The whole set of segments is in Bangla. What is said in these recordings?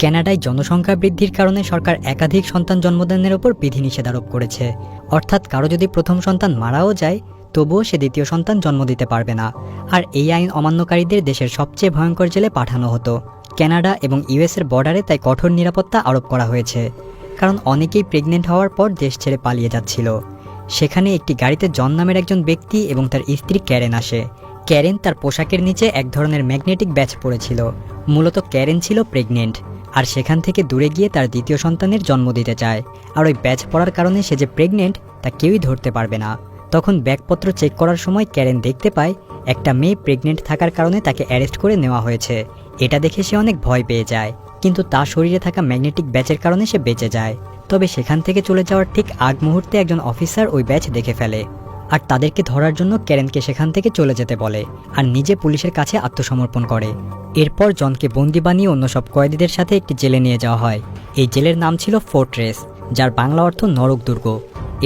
কানাডায় জনসংখ্যা বৃদ্ধির কারণে সরকার একাধিক সন্তান জন্মদানের উপর বিধিনিষেধ আরোপ করেছে। অর্থাৎ কারো যদি প্রথম সন্তান মারাও যায় তবুও সে দ্বিতীয় সন্তান জন্ম দিতে পারবে না। আর এই আইন অমান্যকারীদের দেশের সবচেয়ে ভয়ঙ্কর জেলে পাঠানো হতো। কানাডা এবং ইউএসের বর্ডারে তাই কঠোর নিরাপত্তা আরোপ করা হয়েছে, কারণ অনেকেই প্রেগনেন্ট হওয়ার পর দেশ ছেড়ে পালিয়ে যাচ্ছিল। সেখানে একটি গাড়িতে জন নামের একজন ব্যক্তি এবং তার স্ত্রী ক্যারেন আসে। ক্যারেন তার পোশাকের নিচে এক ধরনের ম্যাগনেটিক ব্যাচ পড়েছিল। মূলত ক্যারেন ছিল প্রেগনেন্ট, আর সেখান থেকে দূরে গিয়ে তার দ্বিতীয় সন্তানের জন্ম দিতে চায়। আর ওই ব্যাচ পড়ার কারণে সে যে প্রেগনেন্ট তা কেউই ধরতে পারবে না। তখন ব্যাগপত্র চেক করার সময় ক্যারেন দেখতে পায় একটা মেয়ে প্রেগনেন্ট থাকার কারণে তাকে অ্যারেস্ট করে নেওয়া হয়েছে। এটা দেখে সে অনেক ভয় পেয়ে যায়, কিন্তু তার শরীরে থাকা ম্যাগনেটিক ব্যাচের কারণে সে বেঁচে যায়। তবে সেখান থেকে চলে যাওয়ার ঠিক আগ মুহূর্তে একজন অফিসার ওই ব্যাচ দেখে ফেলে, আর তাদেরকে ধরার জন্য ক্যারেনকে সেখান থেকে চলে যেতে বলে, আর নিজে পুলিশের কাছে আত্মসমর্পণ করে। এরপর জনকে বন্দি বানিয়ে অন্য সব কয়েদিদের সাথে একটি জেলে নিয়ে যাওয়া হয়। এই জেলের নাম ছিল ফোর্ট্রেস, যার বাংলা অর্থ নরক দুর্গ।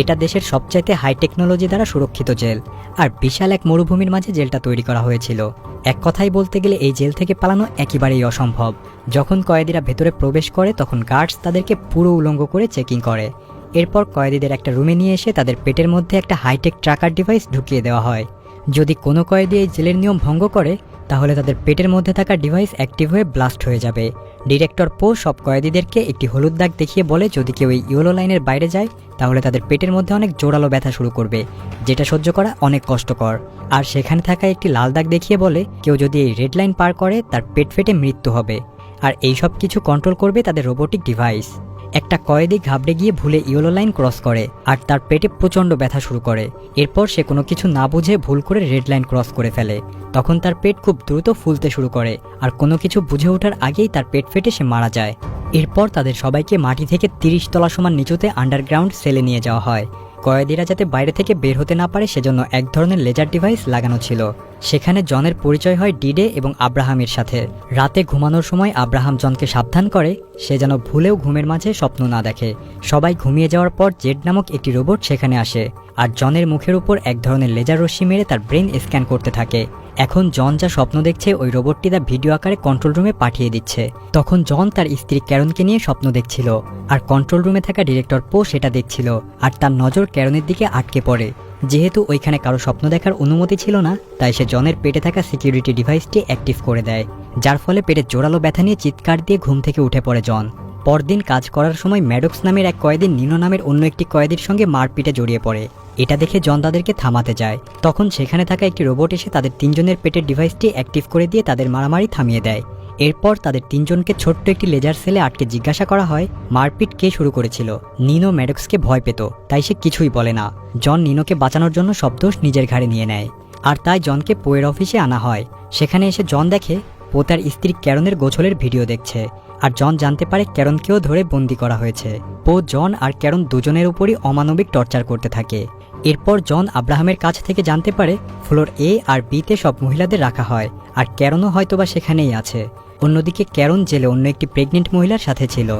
এটা দেশের সবচাইতে হাই টেকনোলজি দ্বারা সুরক্ষিত জেল, আর বিশাল এক মরুভূমির মাঝে জেলটা তৈরি করা হয়েছিল। এক কথায় বলতে গেলে এই জেল থেকে পালানো একেবারেই অসম্ভব। যখন কয়েদিরা ভেতরে প্রবেশ করে তখন গার্ডস তাদেরকে পুরো উলঙ্গ করে চেকিং করে। এরপর কয়েদিদের একটা রুমে নিয়ে এসে তাদের পেটের মধ্যে একটা হাইটেক ট্র্যাকার ডিভাইস ঢুকিয়ে দেওয়া হয়। যদি কোনো কয়েদি এই জেলের নিয়ম ভঙ্গ করে তাহলে তাদের পেটের মধ্যে থাকা ডিভাইস অ্যাক্টিভ হয়ে ব্লাস্ট হয়ে যাবে। ডিরেক্টর পো সব কয়েদিদেরকে একটি হলুদ দাগ দেখিয়ে বলে যদি কেউ এই ইয়েলো লাইনের বাইরে যায় তাহলে তাদের পেটের মধ্যে অনেক জোরালো ব্যথা শুরু করবে, যেটা সহ্য করা অনেক কষ্টকর। আর সেখানে থাকা একটি লাল দাগ দেখিয়ে বলে কেউ যদি এই রেড লাইন পার করে তার পেট ফেটে মৃত্যু হবে। আর এই সব কিছু কন্ট্রোল করবে তাদের রোবোটিক ডিভাইস। একটা কয়েদি ঘাবড়ে গিয়ে ভুলে ইয়েলো লাইন ক্রস করে আর তার পেটে প্রচণ্ড ব্যথা শুরু করে। এরপর সে কোনো কিছু না বুঝে ভুল করে রেড লাইন ক্রস করে ফেলে। তখন তার পেট খুব দ্রুত ফুলতে শুরু করে, আর কোনো কিছু বুঝে ওঠার আগেই তার পেট ফেটে সে মারা যায়। এরপর তাদের সবাইকে মাটি থেকে 30 তলা সমান নিচুতে আন্ডারগ্রাউন্ড সেলে নিয়ে যাওয়া হয়। কয়েদিরা যাতে বাইরে থেকে বের হতে না পারে সেজন্য এক ধরনের লেজার ডিভাইস লাগানো ছিল। সেখানে জনের পরিচয় হয় ডিডে এবং আব্রাহামের সাথে। রাতে ঘুমানোর সময় আব্রাহাম জনকে সাবধান করে সে যেন ভুলেও ঘুমের মাঝে স্বপ্ন না দেখে। সবাই ঘুমিয়ে যাওয়ার পর জেড নামক একটি রোবট সেখানে আসে, আর জনের মুখের উপর এক ধরনের লেজার রশ্মি মেরে তার ব্রেন স্ক্যান করতে থাকে। এখন জন যা স্বপ্ন দেখছে ওই রোবটটি তা ভিডিও আকারে কন্ট্রোল রুমে পাঠিয়ে দিচ্ছে। তখন জন তার স্ত্রী ক্যারনকে নিয়ে স্বপ্ন দেখছিল, আর কন্ট্রোল রুমে থাকা ডিরেক্টর পো সেটা দেখছিল, আর তার নজর ক্যারনের দিকে আটকে পড়ে। যেহেতু ওইখানে কারো স্বপ্ন দেখার অনুমতি ছিল না তাই সে জনের পেটে থাকা সিকিউরিটি ডিভাইসটি অ্যাক্টিভ করে দেয়, যার ফলে পেটে জোরালো ব্যথা নিয়ে চিৎকার দিয়ে ঘুম থেকে উঠে পড়ে জন। পরদিন কাজ করার সময় ম্যাডক্স নামের এক কয়েদি নিনো নামের অন্য একটি কয়েদির সঙ্গে মারপিটে জড়িয়ে পড়ে। এটা দেখে জন তাদেরকে থামাতে যায়। তখন সেখানে থাকা একটি রোবট এসে তাদের তিনজনের পেটের ডিভাইসটি অ্যাক্টিভ করে দিয়ে তাদের মারামারি থামিয়ে দেয়। এরপর তাদের তিনজনকে ছোট্ট একটি লেজার সেলে আটকে জিজ্ঞাসা করা হয় মারপিট কে শুরু করেছিল। নিনো ম্যাডক্সকে ভয় পেত তাই সে কিছুই বলে না। জন নিনোকে বাঁচানোর জন্য সব দোষ নিজের ঘাড়ে নিয়ে নেয়, আর তাই জনকে পোয়ের অফিসে আনা হয়। সেখানে এসে জন দেখে পো তার স্ত্রী ক্যারনের গোছলের ভিডিও দেখছে, আর জন জানতে পারে ক্যারনকেও ধরে বন্দি করা হয়েছে। পো জন আর ক্যারন দুজনের উপরই অমানবিক টর্চার করতে থাকে। এরপর জন আব্রাহামের কাছ থেকে জানতে পারে ফ্লোর এ আর বিতে সব মহিলাদের রাখা হয়, আর ক্যারনও হয়তোবা সেখানেই আছে। অন্যদিকে ক্যারন জেলে অন্য একটি প্রেগনেন্ট মহিলার সাথে ছিল।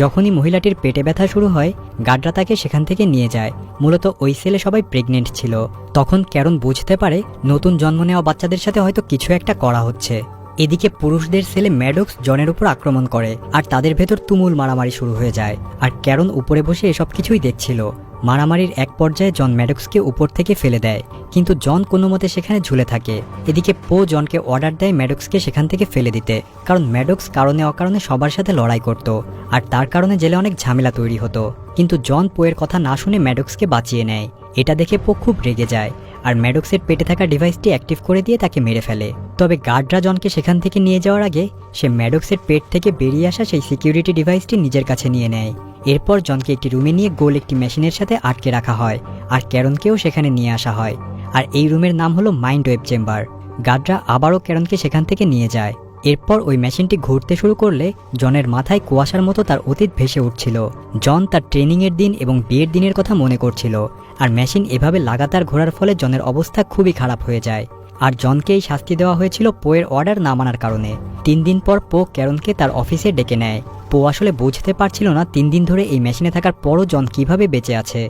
যখনই মহিলাটির পেটে ব্যথা শুরু হয় গার্ডরা তাকে সেখান থেকে নিয়ে যায়। মূলত ওই সেলে সবাই প্রেগনেন্ট ছিল। তখন ক্যারন বুঝতে পারে নতুন জন্ম নেওয়া বাচ্চাদের সাথে হয়তো কিছু একটা করা হচ্ছে। এদিকে পুরুষদের সেলে ম্যাডক্স জনের উপর আক্রমণ করে, আর তাদের ভেতর তুমুল মারামারি শুরু হয়ে যায়। আর ক্যারন উপরে বসে এসব কিছুই দেখছিল। মারামারির এক পর্যায়ে জন ম্যাডক্সকে উপর থেকে ফেলে দেয়, কিন্তু জন কোনো মতে সেখানে ঝুলে থাকে। এদিকে পো জনকে অর্ডার দেয় ম্যাডক্সকে সেখান থেকে ফেলে দিতে, কারণ ম্যাডক্স কারণে অকারণে সবার সাথে লড়াই করত, আর তার কারণে জেলে অনেক ঝামেলা তৈরি হতো। কিন্তু জন পোয়ের কথা না শুনে ম্যাডক্সকে বাঁচিয়ে নেয়। এটা দেখে পো খুব রেগে যায়, আর ম্যাডক্সের পেটে থাকা ডিভাইসটি অ্যাক্টিভ করে দিয়ে তাকে মেরে ফেলে। তবে গার্ডরা জনকে সেখান থেকে নিয়ে যাওয়ার আগে সে ম্যাডক্সের পেট থেকে বেরিয়ে আসা সেই সিকিউরিটি ডিভাইসটি নিজের কাছে নিয়ে নেয়। এরপর জনকে একটি রুমে নিয়ে গোল একটি মেশিনের সাথে আটকে রাখা হয়, আর ক্যারনকেও সেখানে নিয়ে আসা হয়। আর এই রুমের নাম হলো মাইন্ড ওয়েভ চেম্বার। গার্ডরা আবারও ক্যারনকে সেখান থেকে নিয়ে যায়। এরপর ওই মেশিনটি ঘুরতে শুরু করলে জনের মাথায় কুয়াশার মতো তার অতীত ভেসে উঠছিল। জন তার ট্রেনিংয়ের দিন এবং বিয়ের দিনের কথা মনে করছিল, আর মেশিন এভাবে লাগাতার ঘোরার ফলে জনের অবস্থা খুবই খারাপ হয়ে যায়। আর জনকে এই শাস্তি দেওয়া হয়েছিল পোয়ের অর্ডার না মানার কারণে। 3 দিন পর পো ক্যারনকে তার অফিসে ডেকে নেয়। পো আসলে বুঝতে পারছিল না 3 দিন ধরে এই মেশিনে থাকার পরও জন কিভাবে বেঁচে আছে।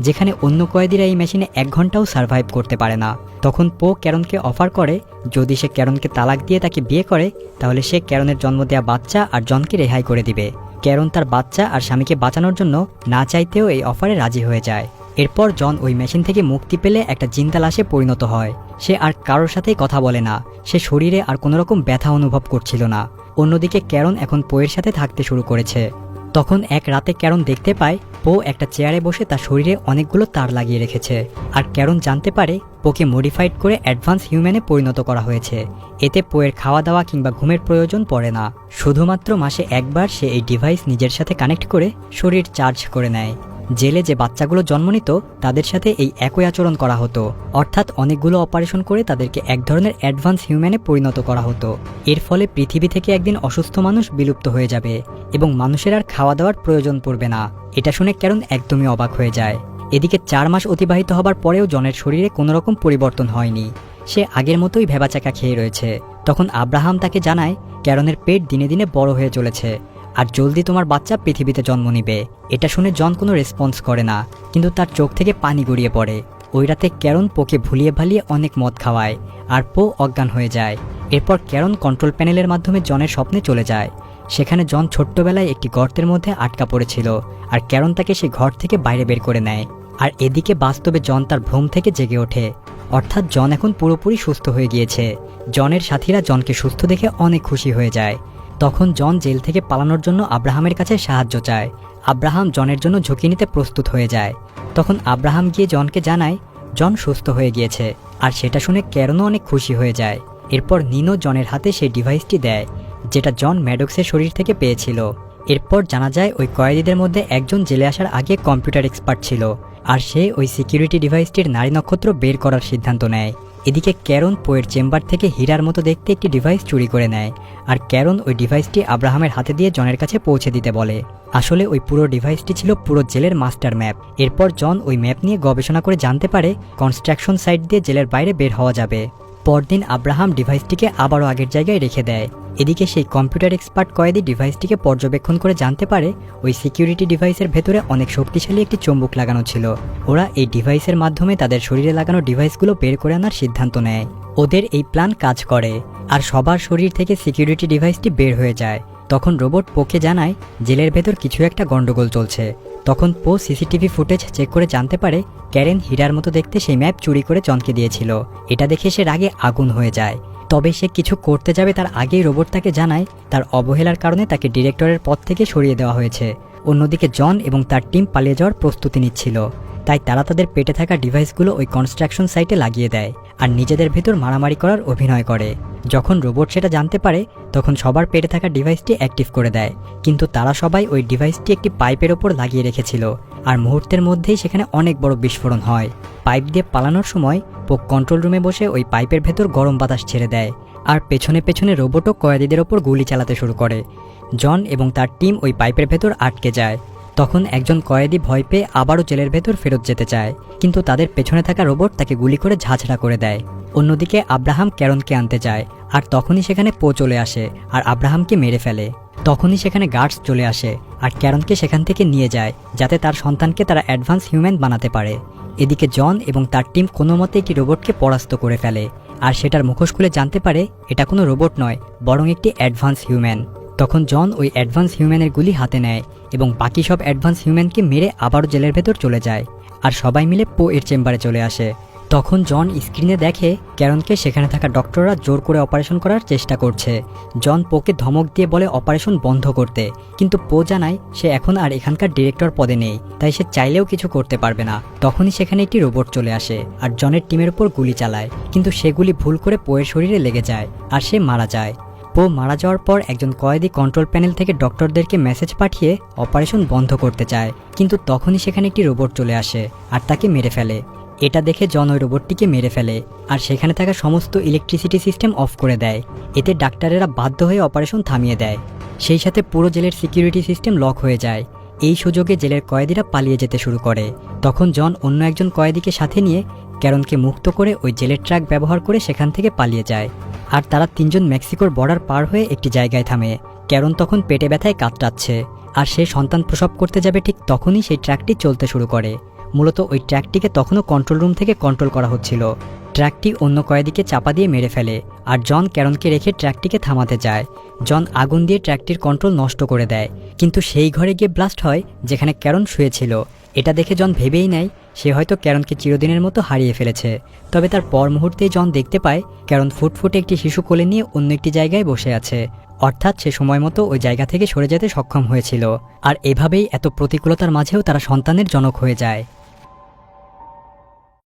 যেখানে অন্য কয়েদিরা এই মেশিনে 1 ঘন্টাও সার্ভাইভ করতে পারে না। তখন পো ক্যারনকে অফার করে যদি সে ক্যারনকে তালাক দিয়ে তাকে বিয়ে করে তাহলে সে ক্যারনের জন্ম দেওয়া বাচ্চা আর জনকে রেহাই করে দিবে। ক্যারন তার বাচ্চা আর স্বামীকে বাঁচানোর জন্য না চাইতেও এই অফারে রাজি হয়ে যায়। এরপর জন ওই মেশিন থেকে মুক্তি পেলে একটা জিন্দা লাশে পরিণত হয়। সে আর কারোর সাথেই কথা বলে না, সে শরীরে আর কোনো রকম ব্যথা অনুভব করছিল না। অন্যদিকে ক্যারন এখন পোয়ের সাথে থাকতে শুরু করেছে। তখন এক রাতে ক্যারন দেখতে পায় পো একটা চেয়ারে বসে তার শরীরে অনেকগুলো তার লাগিয়ে রেখেছে। আর ক্যারন জানতে পারে পোকে মডিফাইড করে অ্যাডভান্স হিউম্যানে পরিণত করা হয়েছে। এতে পোয়ের খাওয়া দাওয়া কিংবা ঘুমের প্রয়োজন পড়ে না, শুধুমাত্র মাসে একবার সে এই ডিভাইস নিজের সাথে কানেক্ট করে শরীর চার্জ করে নেয়। জেলে যে বাচ্চাগুলো জন্ম নিত তাদের সাথে এই একই আচরণ করা হতো, অর্থাৎ অনেকগুলো অপারেশন করে তাদেরকে এক ধরনের অ্যাডভান্স হিউম্যানে পরিণত করা হতো। এর ফলে পৃথিবী থেকে একদিন অসুস্থ মানুষ বিলুপ্ত হয়ে যাবে এবং মানুষের আর খাওয়া দাওয়ার প্রয়োজন পড়বে না। এটা শুনে ক্যারন একদমই অবাক হয়ে যায়। এদিকে 4 মাস অতিবাহিত হবার পরেও জনের শরীরে কোনো রকম পরিবর্তন হয়নি, সে আগের মতোই ভেবাচাকা খেয়ে রয়েছে। তখন আব্রাহাম তাকে জানায় ক্যারনের পেট দিনে দিনে বড় হয়ে চলেছে আর জলদি তোমার বাচ্চা পৃথিবীতে জন্ম নিবে। এটা শুনে জন কোনো রেসপন্স করে না, কিন্তু তার চোখ থেকে পানি গড়িয়ে পড়ে। ওই রাতে ক্যারন পোকে ভুলিয়ে ভালিয়ে অনেক মদ খাওয়ায় আর পো অজ্ঞান হয়ে যায়। এরপর ক্যারন কন্ট্রোল প্যানেলের মাধ্যমে জনের স্বপ্নে চলে যায়। সেখানে জন ছোট্টবেলায় একটি গর্তের মধ্যে আটকা পড়েছিল আর ক্যারন তাকে সেই ঘর থেকে বাইরে বের করে নেয়। আর এদিকে বাস্তবে জন তার ভ্রম থেকে জেগে ওঠে, অর্থাৎ জন এখন পুরোপুরি সুস্থ হয়ে গিয়েছে। জনের সাথীরা জনকে সুস্থ দেখে অনেক খুশি হয়ে যায়। তখন জন জেল থেকে পালানোর জন্য আব্রাহামের কাছে সাহায্য চায়। আব্রাহাম জনের জন্য ঝুঁকি নিতে প্রস্তুত হয়ে যায়। তখন আব্রাহাম গিয়ে জনকে জানায় জন সুস্থ হয়ে গিয়েছে, আর সেটা শুনে ক্যারনও অনেক খুশি হয়ে যায়। এরপর নিনো জনের হাতে সেই ডিভাইসটি দেয় যেটা জন ম্যাডক্সের শরীর থেকে পেয়েছিল। এরপর জানা যায় ওই কয়েদিদের মধ্যে একজন জেলে আসার আগে কম্পিউটার এক্সপার্ট ছিল, আর সে ওই সিকিউরিটি ডিভাইসটির নারী নক্ষত্র বের করার সিদ্ধান্ত নেয়। এদিকে ক্যারন পোয়ের চেম্বার থেকে হীরার মতো দেখতে একটি ডিভাইস চুরি করে নেয়, আর ক্যারন ওই ডিভাইসটি আব্রাহামের হাতে দিয়ে জনের কাছে পৌঁছে দিতে বলে। আসলে ওই পুরো ডিভাইসটি ছিল পুরো জেলের মাস্টার ম্যাপ। এরপর জন ওই ম্যাপ নিয়ে গবেষণা করে জানতে পারে কনস্ট্রাকশন সাইট দিয়ে জেলের বাইরে বের হওয়া যাবে। পরদিন আব্রাহাম ডিভাইসটিকে আবারও আগের জায়গায় রেখে দেয়। এদিকে সেই কম্পিউটার এক্সপার্ট কয়েদি ডিভাইসটিকে পর্যবেক্ষণ করে জানতে পারে ওই সিকিউরিটি ডিভাইসের ভেতরে অনেক শক্তিশালী একটি চুম্বক লাগানো ছিল। ওরা এই ডিভাইসের মাধ্যমে তাদের শরীরে লাগানো ডিভাইসগুলো বের করে আনার সিদ্ধান্ত নেয়। ওদের এই প্ল্যান কাজ করে, আর সবার শরীর থেকে সিকিউরিটি ডিভাইসটি বের হয়ে যায়। তখন রোবট পোকে জানায় জেলের ভেতর কিছু একটা গন্ডগোল চলছে। তখন পো সিসিটিভি ফুটেজ চেক করে জানতে পারে ক্যারেন হীরার মতো দেখতে সেই ম্যাপ চুরি করে জনকে দিয়েছিল। এটা দেখে সে রাগে আগুন হয়ে যায়। তবে সে কিছু করতে যাবে তার আগেই রোবট তাকে জানায় তার অবহেলার কারণে তাকে ডিরেক্টরের পদ থেকে সরিয়ে দেওয়া হয়েছে। অন্যদিকে জন এবং তার টিম পালিয়ে যাওয়ার প্রস্তুতি নিচ্ছিল, তাই তারা তাদের পেটে থাকা ডিভাইসগুলো ওই কনস্ট্রাকশন সাইটে লাগিয়ে দেয় আর নিজেদের ভেতর মারামারি করার অভিনয় করে। যখন রোবট সেটা জানতে পারে তখন সবার পেটে থাকা ডিভাইসটি অ্যাক্টিভ করে দেয়, কিন্তু তারা সবাই ওই ডিভাইসটি একটি পাইপের ওপর লাগিয়ে রেখেছিল, আর মুহূর্তের মধ্যেই সেখানে অনেক বড় বিস্ফোরণ হয়। পাইপ দিয়ে পালানোর সময় পোক কন্ট্রোল রুমে বসে ওই পাইপের ভেতর গরম বাতাস ছেড়ে দেয়, আর পেছনে পেছনে রোবটও কয়েদিদের ওপর গুলি চালাতে শুরু করে। জন এবং তার টিম ওই পাইপের ভেতর আটকে যায়। তখন একজন কয়েদি ভয় পেয়ে আবারও জেলের ভেতর ফেরত যেতে চায়, কিন্তু তাদের পেছনে থাকা রোবট তাকে গুলি করে ঝাঁঝরা করে দেয়। অন্যদিকে আব্রাহাম ক্যারনকে আনতে যায়, আর তখনই সেখানে পো চলে আসে আর আব্রাহামকে মেরে ফেলে। তখনই সেখানে গার্ডস চলে আসে আর ক্যারনকে সেখান থেকে নিয়ে যায় যাতে তার সন্তানকে তারা অ্যাডভান্স হিউম্যান বানাতে পারে। এদিকে জন এবং তার টিম কোনো মতে একটি রোবটকে পরাস্ত করে ফেলে, আর সেটার মুখোশ খুলে জানতে পারে এটা কোনো রোবট নয়, বরং একটি অ্যাডভান্স হিউম্যান। তখন জন ওই অ্যাডভান্স হিউম্যানের গুলি হাতে নেয় এবং বাকি সব অ্যাডভান্স হিউম্যানকে মেরে আবারও জেলের ভেতর চলে যায়, আর সবাই মিলে পো এর চেম্বারে চলে আসে। তখন জন স্ক্রিনে দেখে ক্যারনকে সেখানে থাকা ডক্টররা জোর করে অপারেশন করার চেষ্টা করছে। জন পোকে ধমক দিয়ে বলে অপারেশন বন্ধ করতে, কিন্তু পো জানায় সে এখন আর এখানকার ডিরেক্টর পদে নেই, তাই সে চাইলেও কিছু করতে পারবে না। তখনই সেখানে একটি রোবট চলে আসে আর জনের টিমের উপর গুলি চালায়, কিন্তু সেগুলি ভুল করে পোয়ের শরীরে লেগে যায় আর সে মারা যায়। পো মারা যাওয়ার পর একজন কয়েদি কন্ট্রোল প্যানেল থেকে ডক্টরদেরকে মেসেজ পাঠিয়ে অপারেশন বন্ধ করতে চায়, কিন্তু তখনই সেখানে একটি রোবট চলে আসে আর তাকে মেরে ফেলে। এটা দেখে জন ওই রোবটটিকে মেরে ফেলে আর সেখানে থাকা সমস্ত ইলেকট্রিসিটি সিস্টেম অফ করে দেয়। এতে ডাক্তারেরা বাধ্য হয়ে অপারেশন থামিয়ে দেয়। সেই সাথে পুরো জেলের সিকিউরিটি সিস্টেম লক হয়ে যায়। এই সুযোগে জেলের কয়েদিরা পালিয়ে যেতে শুরু করে। তখন জন অন্য একজন কয়েদিকে সাথে নিয়ে ক্যারনকে মুক্ত করে ওই জেলের ট্রাক ব্যবহার করে সেখান থেকে পালিয়ে যায়, আর তারা তিনজন মেক্সিকোর বর্ডার পার হয়ে একটি জায়গায় থামে। ক্যারন তখন পেটে ব্যথায় কাতরাচ্ছে, আর সে সন্তান প্রসব করতে যাবে ঠিক তখনই সেই ট্রাকটি চলতে শুরু করে। মূলত ওই ট্রাকটিকে তখনও কন্ট্রোল রুম থেকে কন্ট্রোল করা হচ্ছিল। ট্রাকটি অন্য কয়েদিকে চাপা দিয়ে মেরে ফেলে, আর জন ক্যারনকে রেখে ট্রাকটিকে থামাতে যায়। জন আগুন দিয়ে ট্রাকটির কন্ট্রোল নষ্ট করে দেয়, কিন্তু সেই ঘরে গিয়ে ব্লাস্ট হয় যেখানে ক্যারন শুয়েছিল। এটা দেখে জন ভেবেই নেয় সে হয়তো ক্যারনকে চিরদিনের মতো হারিয়ে ফেলেছে। তবে তার পর মুহূর্তেই জন দেখতে পায় ক্যারন ফুটফুটে একটি শিশু কোলে নিয়ে অন্য একটি জায়গায় বসে আছে। অর্থাৎ সে সময় মতো ওই জায়গা থেকে সরে যেতে সক্ষম হয়েছিল। আর এভাবেই এত প্রতিকূলতার মাঝেও তারা সন্তানের জনক হয়ে যায়।